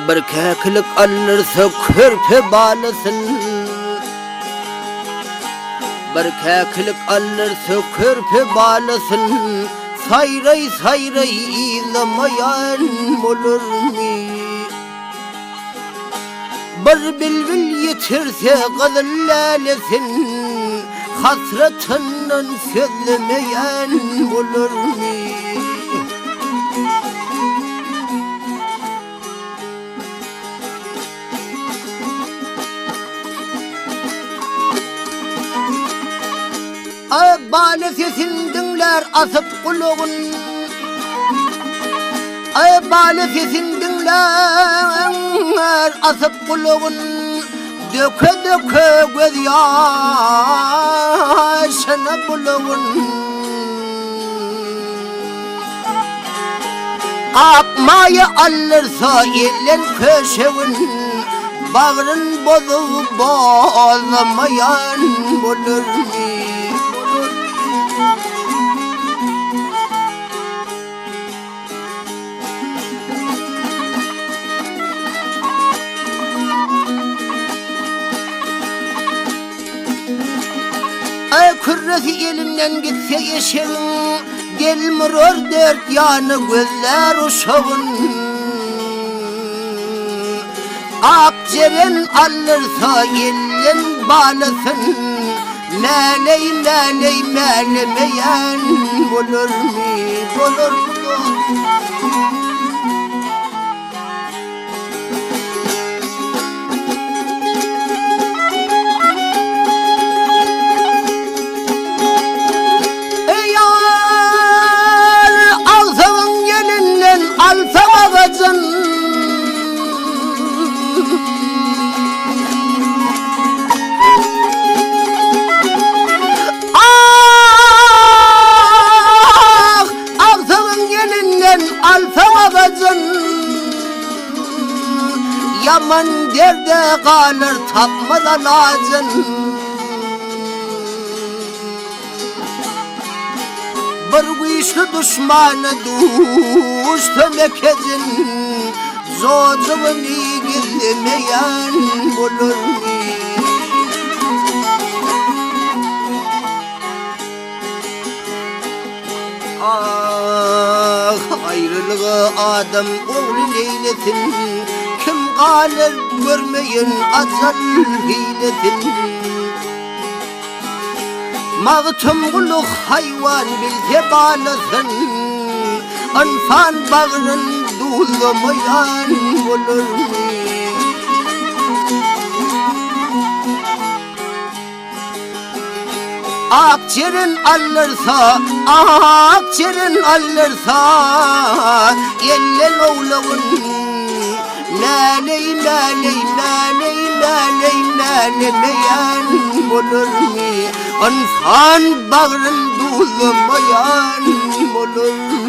Bir keklik alırsa körpe bağlasın. Bir keklik alırsa körpe bağlasın. Sayray sayray izlamayan olur mu? Bir bilbil yitirse kızıl lalesin. Hasretinden sözlemeyen olur mu? Bale sesin dinler asıp kuluğun. Bale sesin dinler asıp kuluğun. Döke döke göz yaşına buluğun. Akmayı alırsa ellen köşevin. Bağrın bozup bozamayan bulur mu? Kürresi elinden gitse yeşeğin, gelmiyor dört yanı gözler uşağın. Akceren alırsa elin bağlasın, meley meley melemeyen bulur mu, bulur mu? Yaman derde kalır tapmadan ağzın. Bir güçlü düşmanı düştü mekezin. Zocuğunu gizlemeyen bulur mu? Ah, ayrılığı adam oğlu neylesin? Kim kalır görmeyin azal hiletin. Mağtum kuluk hayvan bilse bağlasın. Anfan bağrın dulamayan bulur mu? Akçerin alırsa, akçerin alırsa ellen oğlağın. Meley meley meley meley melemeyen bulur mu? Anfan bağrın dulamayan bulur mu?